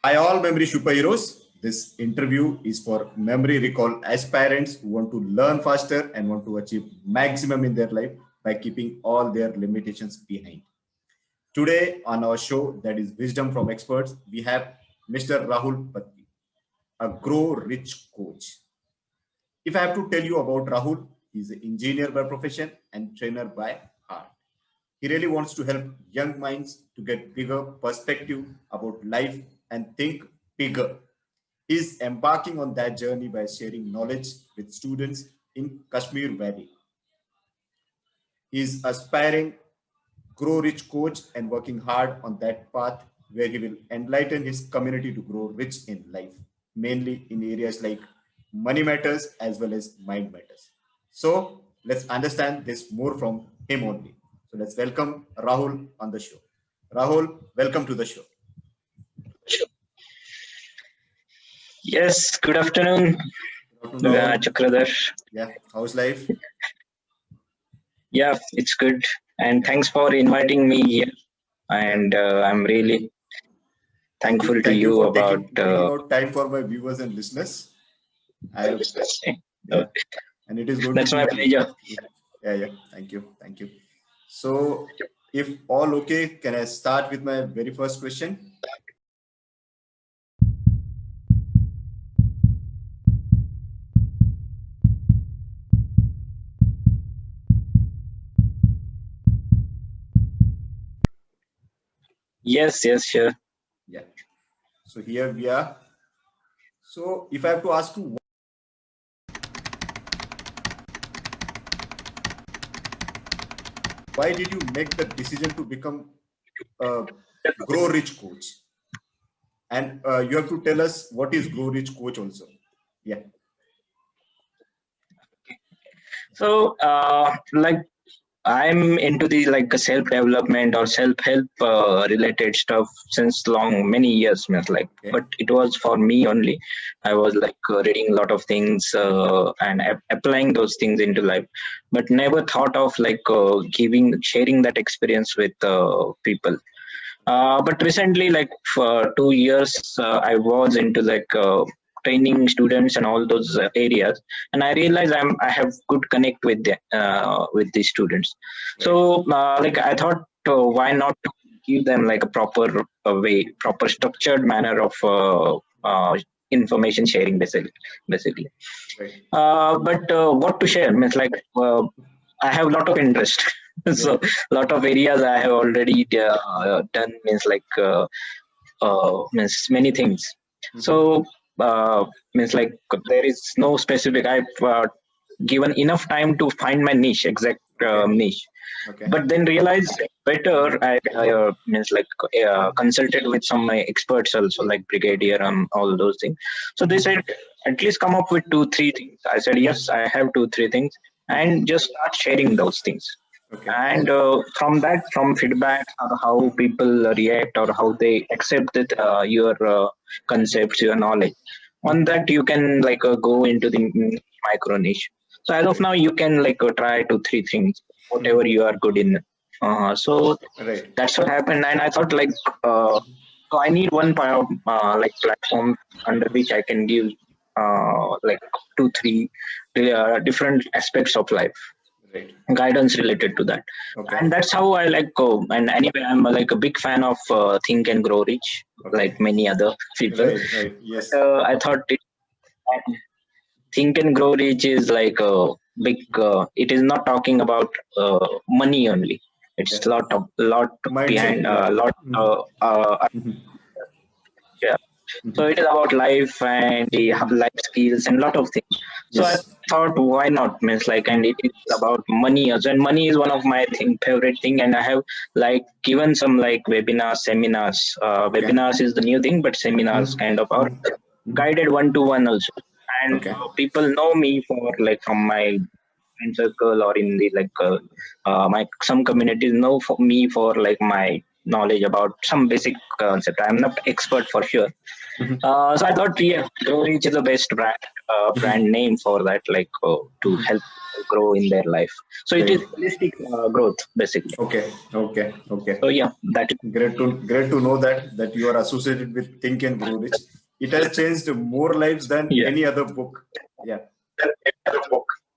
Hi, all memory superheroes. This interview is for memory recall aspirants who want to learn faster and want to achieve maximum in their life by keeping all their limitations behind. Today on our show, that is Wisdom from Experts, we have Mr. Rahul Patti, a Grow Rich coach. If I have to tell you about Rahul, he's an engineer by profession and trainer by heart. He really wants to help young minds to get bigger perspective about life and think bigger. He's embarking on that journey by sharing knowledge with students in Kashmir Valley. He's aspiring grow rich coach and working hard on that path where he will enlighten his community to grow rich in life, mainly in areas like money matters as well as mind matters. So let's understand this more from him only. So let's welcome Rahul on the show. Rahul, welcome to the show. Yes, good afternoon, Chakradhar. Yeah, how's life? Yeah, it's good. And thanks for inviting me here. And I'm really thankful to you for about taking out time for my viewers and listeners. And it is going that's to be my pleasure. Yeah. Thank you. So, if all okay, can I start with my very first question? Yes, sure. Yeah. So here we are. So if I have to ask you, why did you make the decision to become a Grow Rich coach? And you have to tell us what is Grow Rich coach also. Yeah. So, like, I'm into the self development or self help related stuff since many years, Okay. but it was for me only. I was reading a lot of things and applying those things into life, but never thought of sharing that experience with people. But recently, for 2 years, I was into training students and all those areas, and I realized I have good connect with these students. So I thought, why not give them like a proper structured manner of information sharing, basically. Right. But what to share means I have a lot of interest. So a lot of areas I have already done means many things. So means there is no specific. I've given enough time to find my niche, exact niche. Okay. But then realized better. I consulted with some experts also, like Brigadier and all those things. So they said at least come up with 2-3 things. I said yes, I have 2-3 things, and just start sharing those things. Okay. And from feedback or how people react or how they accept that your concepts, your knowledge, on that you can go into the micro niche. So as of now, you can try 2-3 things, whatever you are good in. So Right. that's what happened, and I thought so I need one platform under which I can give 2-3 different aspects of life. Right. Guidance related to that. Okay. And that's how I go. And anyway, I'm a big fan of Think and Grow Rich, like many other people. Right. Yes. I thought Think and Grow Rich is like a big. It is not talking about money only. It's a lot Mindset, behind a lot. Yeah. So it is about life and the life skills and lot of things. So I thought, why not? And it is about money also. And money is one of my favorite thing. And I have given some webinars, seminars. Webinars is the new thing, but seminars kind of are guided 1-to-1 also. And people know me for from my friend circle or in the my some communities know me for my knowledge about some basic concept. I'm not expert for sure. Mhm. So I thought, yeah, GrowReach is the best brand name for that, like to help people grow in their life. So it is Great. holistic growth basically. Okay. Okay. Okay. So yeah, that is Great to know that you are associated with Think and Grow Rich. It has changed more lives than yeah. any other book. Yeah.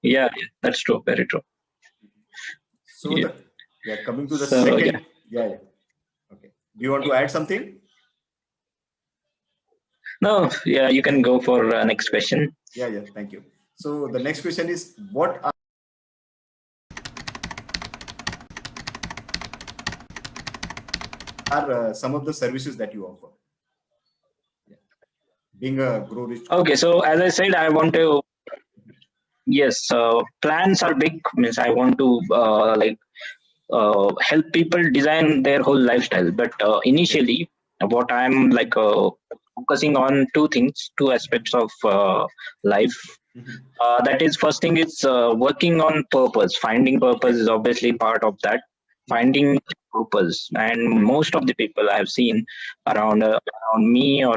Yeah, yeah, that's true. Very true. So Yeah. coming to the So second. yeah. Yeah. Okay. Do you want to add something? No, yeah, you can go for next question. Yeah. Thank you. So the next question is, what are some of the services that you offer? Yeah. Being a Grow Rich. Okay, so as I said, I want to. Yes, plans are big. Means I want to help people design their whole lifestyle. But initially, what I'm focusing on two things, two aspects of life. Mhm. That is, first thing is working on purpose. Finding purpose is obviously part of that. Finding purpose, and most of the people I have seen around me or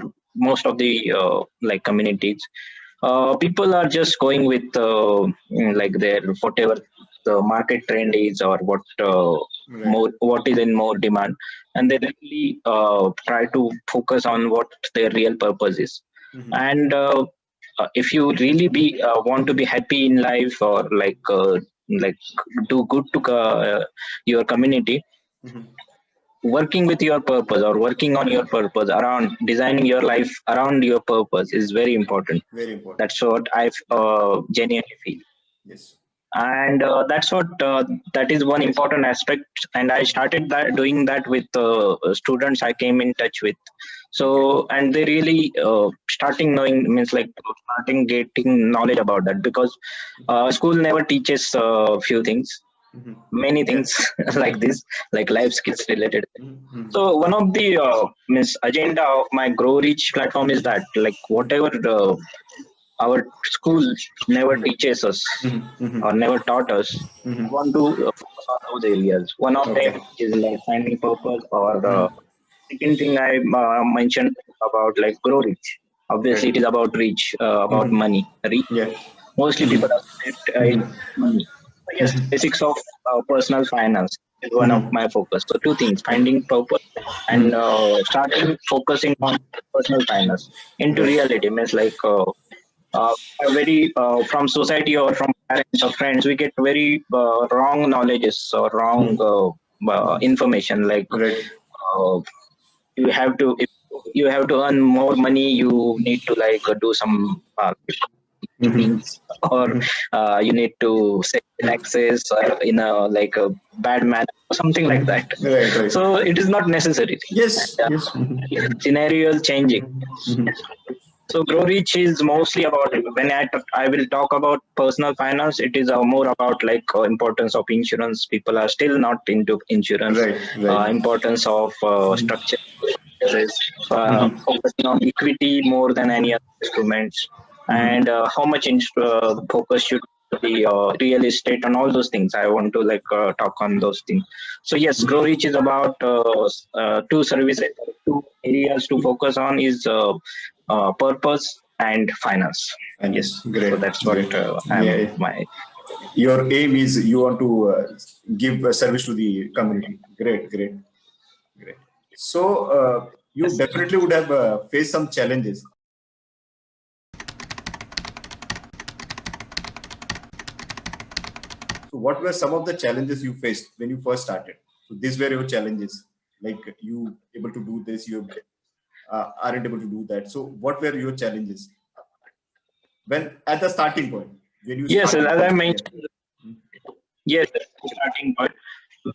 most of the communities, people are just going with like their whatever the market trend is or Right. what is in more demand, and they really try to focus on what their real purpose is. Mhm. And if you really be want to be happy in life or like do good to your community, Mhm. working with your purpose or working on your purpose around designing your life around your purpose is very important. Very important. That's what I genuinely feel. Yes. And that's what that is one important aspect, and I started that doing that with students I came in touch with. So Okay. and they really starting knowing, means like starting getting knowledge about that, because school never teaches few things, Mhm. many Yeah. things like this, like life Yes. skills related. Mhm. So one of the means agenda of my Grow Reach platform is that, like, whatever our school never teaches us Mhm. Mhm. or never taught us, Mhm. I want to focus on those areas. One of Okay. them is like finding purpose, or Mhm. second thing I mentioned about like Grow Reach. Obviously, it Right. is about reach, about Mhm. money. Reach. Yeah. Mostly people are spent in Mhm. money. So yes, Mhm. basics of personal finance is one of Mhm. my focus. So two things: finding purpose and Mhm. starting focusing on personal finance into Right. reality. Means like uh, a very from society or from parents or friends, we get very wrong knowledges or wrong Mhm. information. Like Right. uh, you have to if you have to earn more money, you need to do some Mhm. things, or you need to set taxes in a bad manner or something like that. Right. Right. So it is not necessary. Yes. And, Yes. Mhm. scenario is changing. Mhm. So Grow Reach is mostly about, when I will talk about personal finance, it is more about importance of insurance. People are still not into insurance. Right. Right. Importance of structure, Mhm. focusing on equity more than any other instruments, Mhm. and how much focus should be real estate and all those things. I want to talk on those things. So yes, Grow Reach is about two services, two areas to focus on is purpose and finance. Finance. Yes, so Great. that's what Great. I'm Yeah. my. Your aim is you want to give a service to the community. Great. Great. Great. So you Yes. definitely would have faced some challenges. So what were some of the challenges you faced when you first started? So these were your challenges. Like you able to do this, you aren't able to do that. So what were your challenges when at the starting point when you Yes, as started I first? Yeah. mentioned, yes, starting point.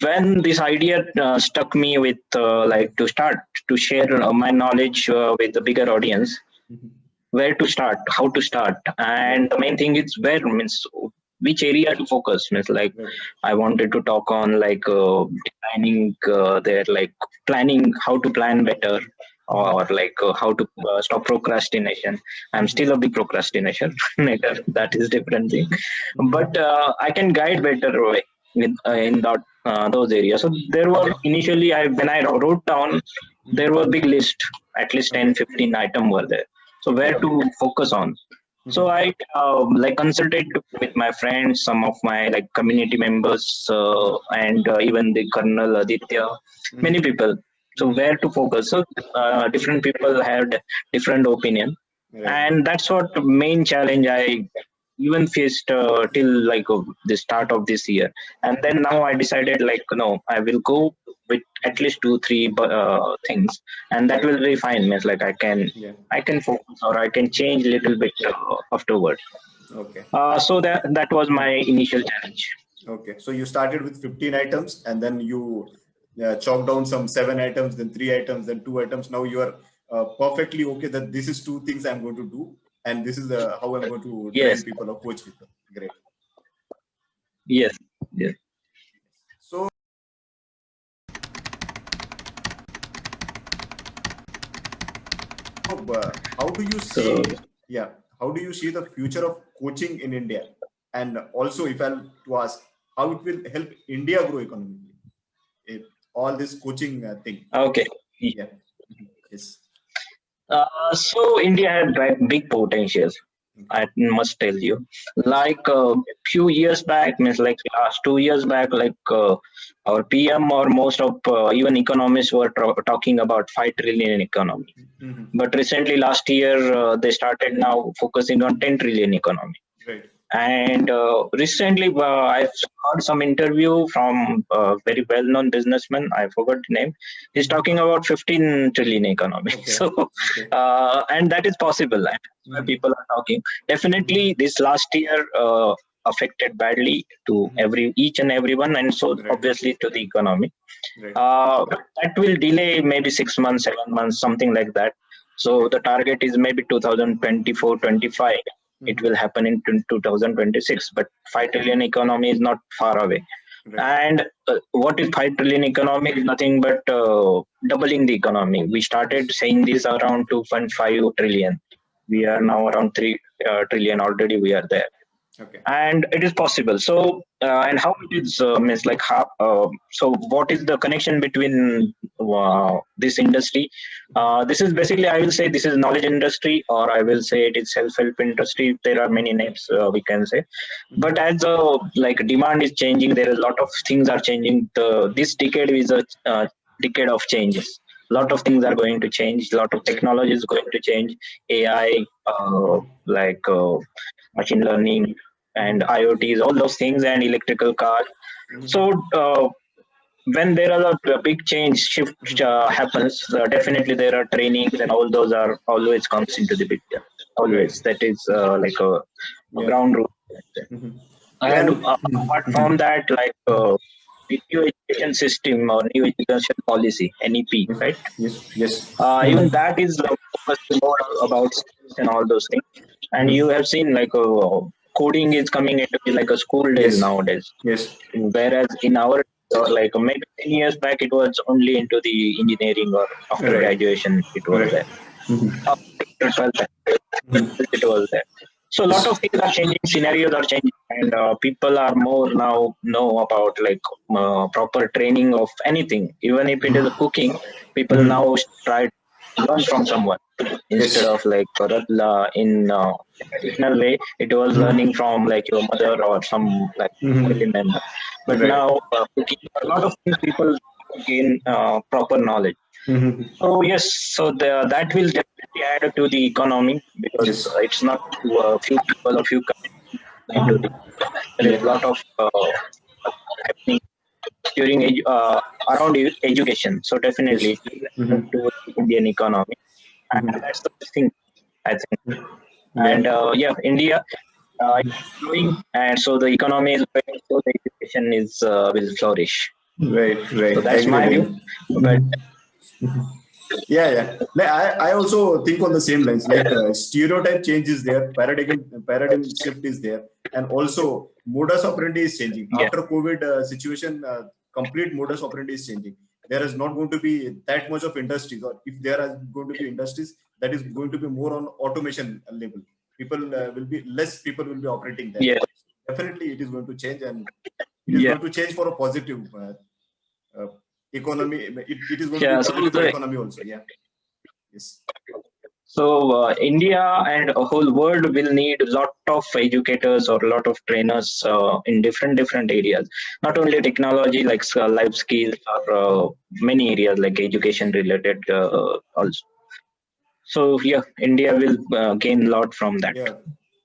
When this idea struck me with to start to share my knowledge with the bigger audience, Mhm. where to start, how to start, Right. and the main thing is where, means which area to focus. Means like Right. I wanted to talk on designing their planning, how to plan better, or how to stop procrastination. I'm Mhm. still a big procrastination. That is different thing, but I can guide better way in that those areas. So there were initially, when I wrote down, there were big list, at least 10, 15 item were there. So where to focus on? So I like consulted with my friends, some of my like community members, and even the Colonel Aditya, many people. So where to focus? So different people had different opinion, Right. and that's what the main challenge I even faced till like the start of this year. And then now I decided like no, I will go with at least 2 3 things, and that will be fine. Means like Yeah. I can focus or I can change a little bit afterward. Okay. So that was my initial challenge. Okay. So you started with 15 items and then you chalked down some 7 items, then 3 items, then 2 items. Now you are perfectly okay that this is 2 things I'm going to do. And this is how I'm going to train Yes, people or coach people. Great. yes, yes. So how do you see, yeah, how do you see the future of coaching in India? And also, if I'll to ask, how it will help India grow economically? If all this coaching thing. Okay. Yeah. Yes. So India had like big potentials. I must tell you, like a few years back, means like last 2 years back, like our PM or most of even economists were talking about 5 trillion economy. But recently, last year, they started now focusing on 10 trillion economy. Right. And recently, I've heard some interview from a very well-known businessman. I forgot the name. He's talking about 15 trillion economy. Okay. So, Okay. and that is possible. And that's why people are talking. Definitely, this last year affected badly to each and everyone, and so Right. obviously to the economy. Right. But that will delay maybe 6 months, 7 months, something like that. So the target is maybe 2024-25. It will happen in 2026, but 5 trillion economy is not far away. Right. And what is 5 trillion economy is nothing but doubling the economy. We started saying this around 2.5 trillion. We are now around 3 trillion already. We are there. Okay. And it is possible. So and how it is means like how so what is the connection between this industry? This is basically, I will say, this is knowledge industry, or I will say it is self-help industry. There are many names we can say, but as like demand is changing, there is a lot of things are changing. This decade is a decade of changes. A lot of things are going to change. A lot of technology is going to change. AI, like machine learning and IoTs, all those things, and electrical cars. So when there are a big change shift happens, definitely there are trainings and all those are always comes into the picture. Always, that is like a Yeah. ground rule. And apart Mhm. from that, like the new education system or new education policy, NEP, right? Yes. Yes. Even that is focusing more about skills and all those things. And you have seen like coding is coming into like a school days Yes. nowadays. Yes. Whereas in our like maybe 10 years back, it was only into the engineering or after Right. graduation it was Right. there. After 12th, it was there. So a lot of things are changing, scenarios are changing, and people are more now know about like proper training of anything. Even if it is cooking, people now try to learn from someone instead Yes. of like in traditional way. It was learning from like your mother or some like family member. But Right. now cooking, a lot of things people gain proper knowledge. So yes, so that will definitely add to the economy because Yes. it's not to a few people or few companies into the. There is a lot of happening during around education. So definitely Yes. it will add to the Indian economy, and that's the thing I think. Yeah. And yeah, India is growing, and so the economy is growing, so the education is will flourish. Right. Right. So that's my view. Agree. But Yeah, yeah. Like, I also think on the same lines. Like stereotype change is there, paradigm shift is there, and also modus operandi is changing yeah, after COVID situation. Complete modus operandi is changing. There is not going to be that much of industries, or if there are going to be industries, that is going to be more on automation level. People will be less. People will be operating there. yeah, Definitely, it is going to change, and it is Yeah. going to change for a positive economy. It is going to Yeah. be So positive for economy also. Yeah. Yes. So India and a whole world will need a lot of educators or a lot of trainers in different areas. Not only technology like life skills or many areas like education related also. So yeah, India will gain a lot from that Yeah.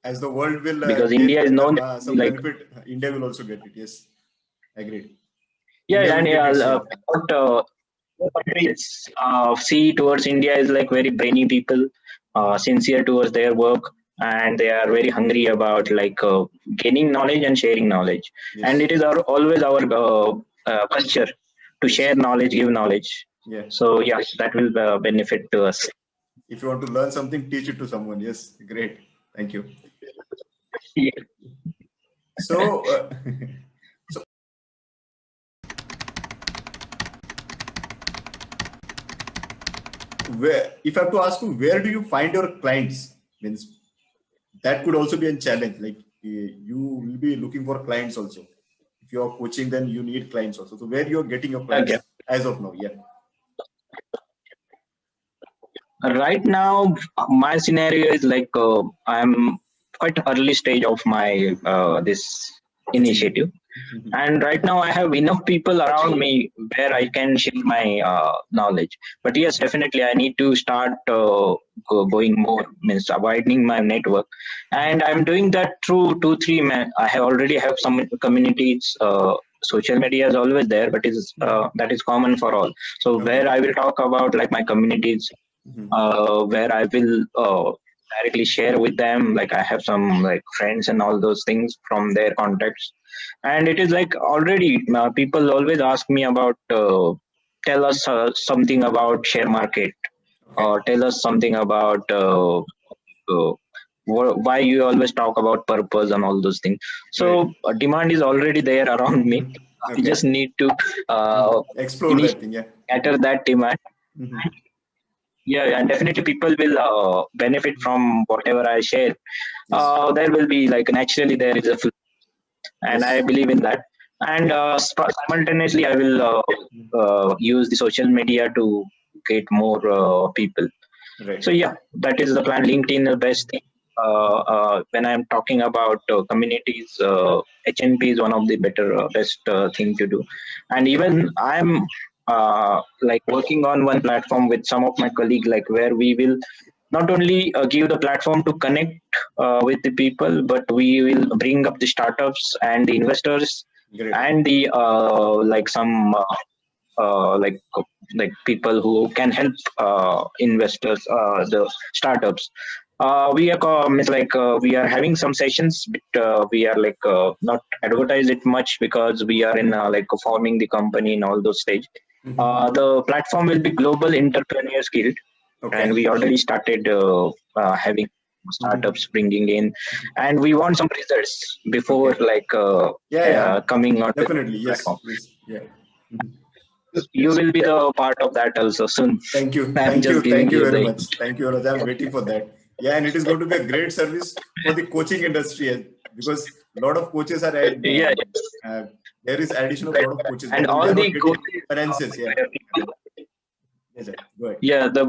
As the world will because get India is known some like benefit, India will also get it. Yes. Agreed. yeah, India will and get yeah, its share. what countries see towards India is like very brainy people, sincere towards their work, and they are very hungry about like gaining knowledge and sharing knowledge. And Yes. it is always our culture to Yes. share knowledge, give knowledge. Yeah. So yeah, that will benefit to us. If you want to learn something, teach it to someone. Yes. Great. Thank you. Yeah. So, so where, if I have to ask you, where do you find your clients? Means that could also be a challenge. Like you will be looking for clients also. If you are coaching, then you need clients also. So where you are getting your Okay. clients as of now? Yeah. Right now, my scenario is like I'm quite early stage of my this Coaching. initiative, and right now I have enough people around me where I can share my knowledge. But yes, definitely I need to start going more, means widening my network, and I'm doing that through 2 3 men. I have already have some communities. Social media is always there, but is that is common for all. So Okay. where I will talk about like my communities, where I will directly share with them. Like I have some like friends and all those things from their contacts, and it is like already people always ask me about tell us something about share market, Okay. or tell us something about uh, why you always talk about purpose and all those things. Great. So demand is already there around me. I Okay. just need to uh, Explore initiate that thing. Yeah. cater that demand. Mhm. Yeah, and definitely people will benefit from whatever I share. Yes. There will be like naturally there is a flow, and I Yes. believe in that. And simultaneously, I will use the social media to get more people. Right. So yeah, that is the plan. LinkedIn the best thing. When I'm talking about communities, HNP is one of the better best thing to do. And Okay. even I'm like working on one platform with some of my colleagues, like where we will not only give the platform to connect with the people, but we will bring up the startups and the investors Great. and the like some like people who can help investors, the startups. We are means like we are having some sessions, but we are like not advertise it much because we are in like forming the company in all those stage. Mhm. The platform will be Global Entrepreneurs Guild, and Okay. we already started having Mhm. startups bringing in, and we want some results before Okay. like Yeah. Yeah. coming on the Definitely. platform. Yes. Yes. Yeah. Mhm. You will be the part of that also soon. Thank you. I'm Thank just you. giving Thank you you very the much. Thank you, Anuj. I'm waiting for that. Yeah, and it is going to be a great service for the coaching industry because a lot of coaches are at, yeah, uh, there is addition of a lot of coaches, and but then they all are not the getting coaches, finances. Yeah. people, Yes, sir. Go ahead. yeah, the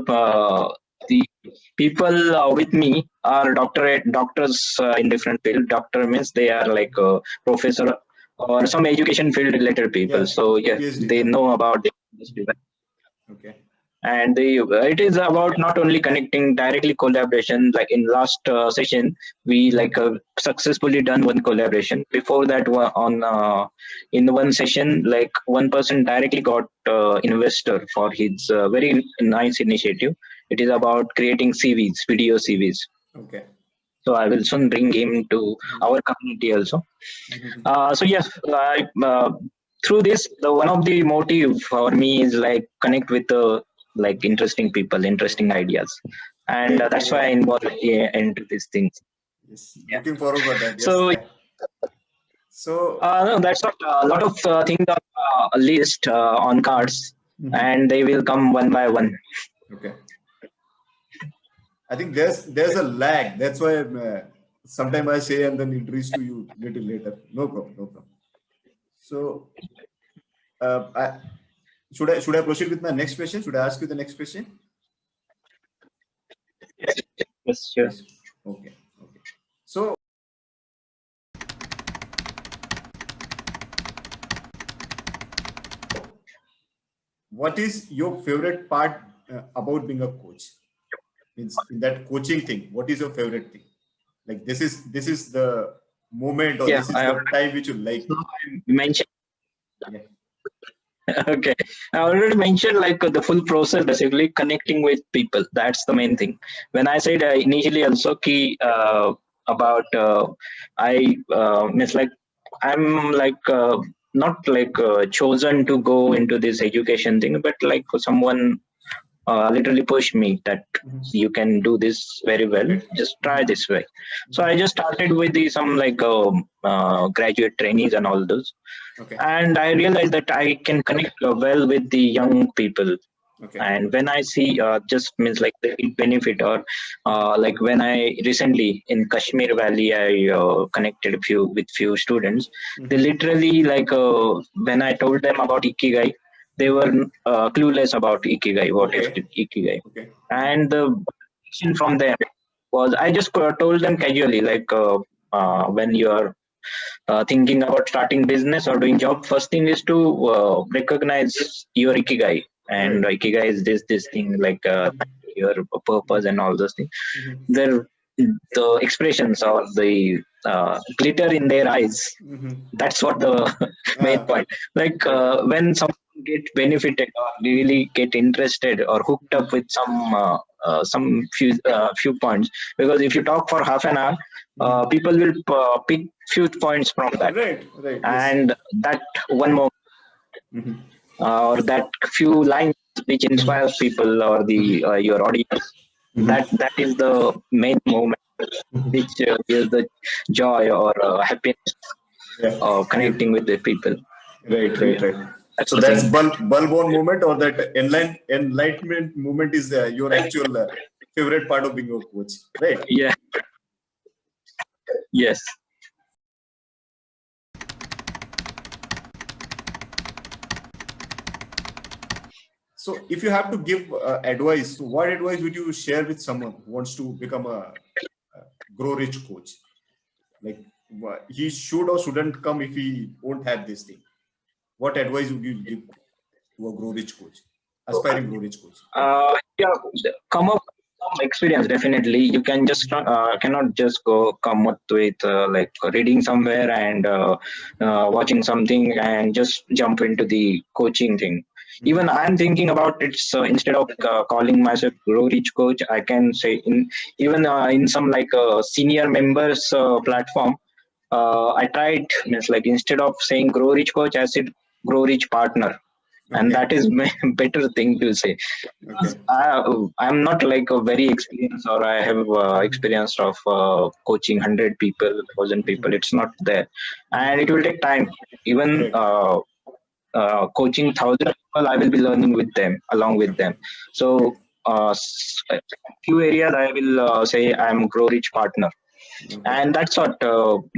people with me are doctors in different field. Doctor means they are like a professor or some education field related people. Yeah. So yeah, PhD. they Yeah. know about the industry. Okay. And it is about not only connecting directly collaboration. Like in last session we like Mhm. successfully done one collaboration. Before that on in one session, like one person directly got investor for his very nice initiative. It is about creating CVs, video CVs. Okay. So I will soon bring him to Mhm. our community also. Mhm. So yes, through this, the one of the motive for me is like connect with like interesting people, interesting ideas, and Great. that's why I Yeah. involve into these things. Yes. Yeah. Looking forward for that. Yes. So So. no, that's not a lot of things on a list on cards, Mhm. and they will come one by one. Okay. I think there's a lag. That's why sometimes I say and then introduce to you little later. No problem. No problem. So, I, should I proceed with my next question? Should I ask you the next question? Yes, sure. Yes. Okay. Okay. So, what is your favorite part about being a coach? Means in that coaching thing, what is your favorite thing? Like this is the moment, or Yeah, this is the time which you like. mentioned. Yeah. Okay, I already mentioned like the full process, basically connecting with people. That's the main thing. When I said initially also key about I means like I'm like not like chosen to go into this education thing, but like someone literally pushed me that you can do this very well, Okay. just try this way. So I just started with the some like graduate trainees and all those, Okay. and I realized that I can connect well with the young people. Okay. And when I see just means like the benefit, or like when I recently in Kashmir Valley, I connected few students. They literally like when I told them about Ikigai, they were clueless about Ikigai. What is Okay. Ikigai? Okay. And the question from them was, I just told them casually, like when you are thinking about starting business or doing job, first thing is to recognize your ikigai. And Right. ikigai is this thing like your purpose and all those things. Their the expressions or the glitter in their eyes, that's what the main Ah, point. Like right. when someone get benefited or really get interested or hooked up with some few points, because if you talk for half an hour, people will pick few points from that. Right. Right. Yes. And that one more or that few lines which inspires people or the your audience, that is the main moment which is the joy or happiness Yeah. of connecting with the people. Right. So Right. yeah, Right. that's So the that's thing. bulb on moment, or that enlightenment moment is your actual favorite part of being a coach, right? Yeah. Yes. So, if you have to give advice, so what advice would you share with someone who wants to become a grow rich coach? Like, he should or shouldn't come if he won't have this thing. What advice would you give to a grow rich coach, aspiring grow rich coach? Yeah, come up with some experience. Definitely, you can just cannot just go come up with like reading somewhere and watching something and just jump into the coaching thing. Even I'm thinking about it. So instead of calling myself grow rich coach, I can say in even in some like senior members platform. I tried means like instead of saying grow rich coach, I said grow rich partner, and Okay. that is better thing to say. Okay. I'm not like a very experienced, or I have experience of coaching 100 people, 1,000 people. It's not there, and it will take time. Even Right. coaching 1,000 people, I will be learning with them, along with them. Okay. So few areas I will say I'm grow rich partner, Okay. and that's what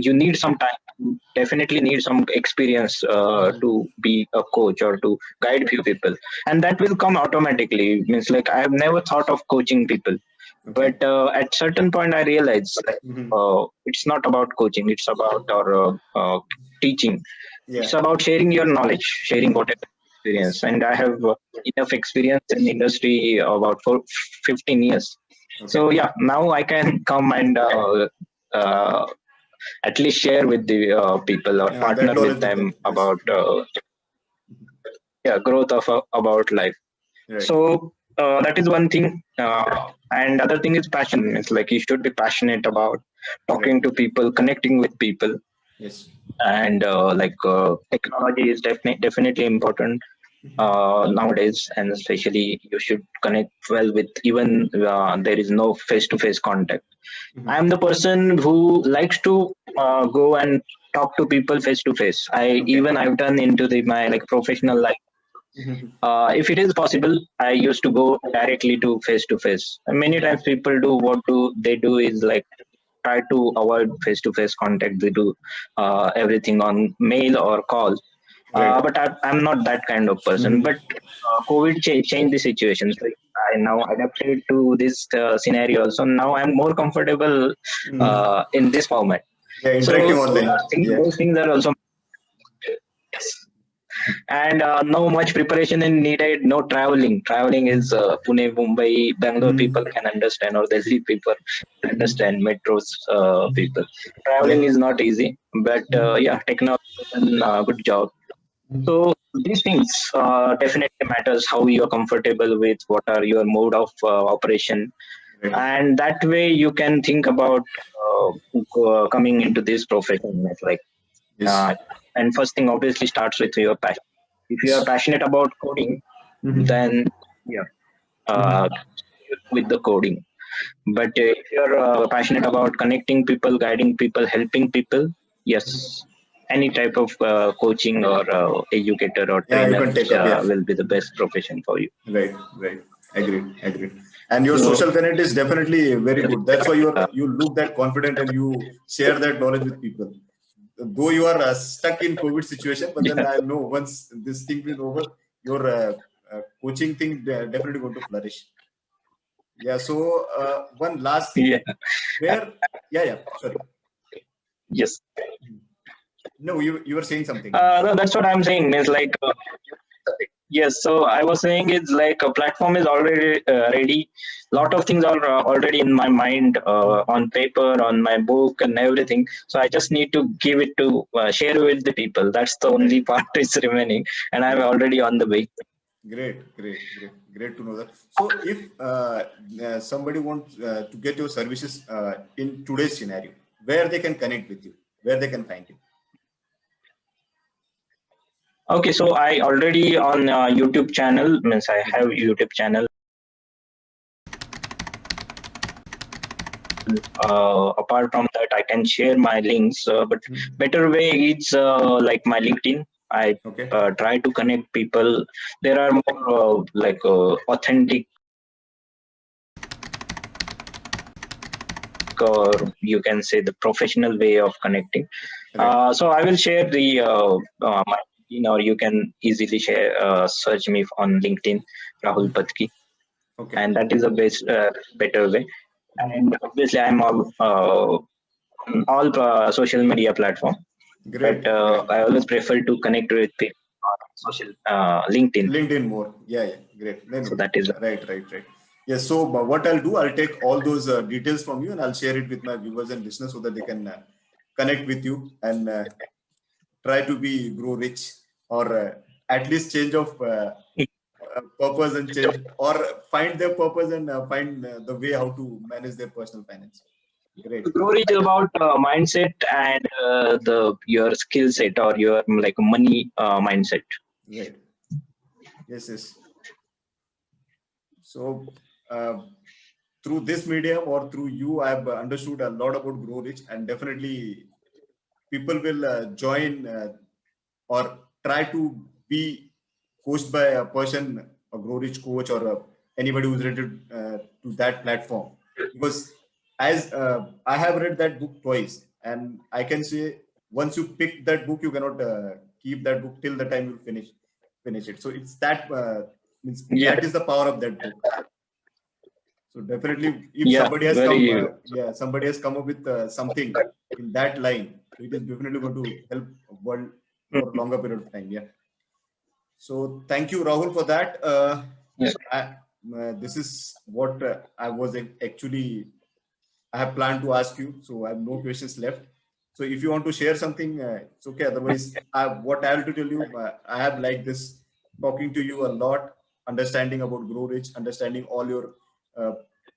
you need some time. You definitely need some experience to be a coach or to guide few people, and that will come automatically. Means like I have never thought of coaching people, Okay. but at certain point I realized like it's not about coaching, it's about or teaching. Yeah. It's about sharing your knowledge, sharing whatever Yes. experience. And I have enough experience in industry about 15 years. So Okay. yeah, now I can come and uh, at least share with the people or Yeah, that partner with knowledge with them them. Yes. about yeah, growth of about life. Right. So that is one thing, and other thing is passion. It's like you should be passionate about Right. talking to people, connecting with people. Yes. And like technology is definitely important nowadays, and especially you should connect well with even there is no face-to-face contact. I'm the person who likes to go and talk to people face to face. I Okay. even I've done into the my like professional life. If it is possible, I used to go directly to face. Many Yeah. times people do what do they do is like try to avoid face to face contact. They do everything on mail or call. Right. But I'm not that kind of person. But COVID changed the situation. So I now adapted to this scenario. So now I'm more comfortable in this format. Yeah, interacting So online. Yeah. those things are also yes. And no much preparation is needed. No traveling. Traveling is Pune, Mumbai, Bangalore people can understand, or Delhi people understand. Metros people. Yeah. Traveling is not easy, but yeah, technology has done a good job. So these things definitely matters how you are comfortable with, what are your mode of operation, Right. and that way you can think about coming into this profession. It's like, Yes. uh, and first thing obviously starts with your passion. If you are passionate about coding, then yeah, uh, with the coding. But if you're passionate about connecting people, guiding people, helping people, yes, any type of coaching or educator or Yeah, you trainer can take up. Yeah. will be the best profession for you. Right. Right. Agreed. Agreed. And your So social connect is definitely very good. That's why you look that confident and you share that knowledge with people. Though you are stuck in COVID situation, but then yeah, I know once this thing is over, your coaching thing definitely going to flourish. Yeah. So one last thing, yeah, where yeah, sorry. yes. No, you were saying something. No, that's what I'm saying. Is like yes. So I was saying it's like a platform is already ready. Lot of things are already in my mind on paper, on my book, and everything. So I just need to give it to share with the people. That's the Right. only part is remaining, and I'm Right. already on the way. Great to know that. So, if somebody wants to get your services in today's scenario, where they can connect with you, where they can find you. Okay, so I already on YouTube channel, means I have YouTube channel. Apart from that, I can share my links, but better way is like my LinkedIn. I Okay. try to connect people. There are more like authentic, or you can say the professional way of connecting. Right. So I will share the my, or you can easily share search me on LinkedIn, Rahul Patki, Okay. and that is the best better way. And obviously, I'm on all social media platform, but Great. I always prefer to connect with people on social LinkedIn. LinkedIn more. Yeah. Great. No, So no. that is Right. Yes. So, what I'll do, I'll take all those details from you and I'll share it with my viewers and listeners so that they can connect with you and try to be grow rich or at least change of purpose and change or find their purpose and find the way how to manage their personal finance. Great. grow is about mindset and the your skill set or your like money mindset. Right. Yes. So through this medium or through you, I've understood a lot about Grow Rich, and definitely people will join or try to be coached by a person, a Grow Rich coach, or anybody who's related to that platform. Because as I have read that book twice, and I can say once you pick that book, you cannot keep that book till the time you finish it. So it's that means Yeah, that is the power of that book. So definitely, if yeah, somebody has come, very somebody has come up with something in that line, so it is definitely going to help world for a longer period of time. Yeah. So thank you, Rahul, for that. yeah. This is what I was actually I have planned to ask you. So I have no questions left. So if you want to share something, it's okay. Otherwise, what I have to tell you, I have liked this talking to you a lot, understanding about Grow Rich, understanding all your uh,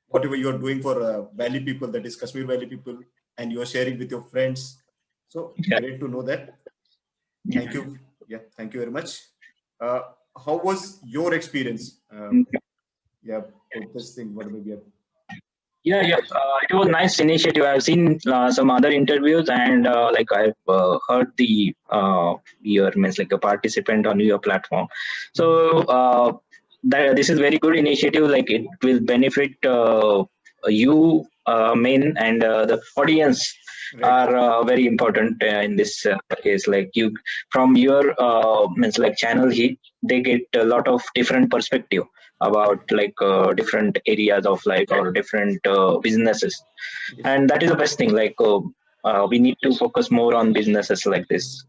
whatever you are doing for Valley people, that is Kashmir Valley people, and you are sharing with your friends. So Yeah. great to know that. Thank you. Yeah, thank you very much. Uh, how was your experience? Yeah, for this thing, whatever we have. Yeah. It was nice initiative. I've seen some other interviews, and like I've heard the your means like a participant on your platform. So this is very good initiative. Like it will benefit you, main, and the audience. Right. are very important in this case. Like you, from your means like channel, they get a lot of different perspective about like different areas of life or different businesses, Yes. and that is the best thing. Like we need to focus more on businesses like this.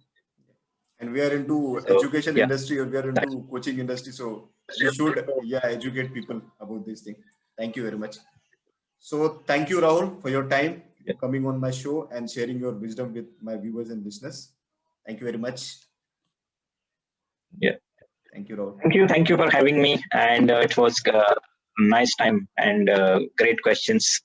And we are into So education yeah, industry, or we are that's into coaching industry, so we should, yeah, educate people about this thing. Thank you very much. So thank you, Rahul, for your time yeah. coming on my show and sharing your wisdom with my viewers and listeners. Thank you very much. Yeah. Thank you, Rahul. Thank you for having me, and it was nice time and great questions.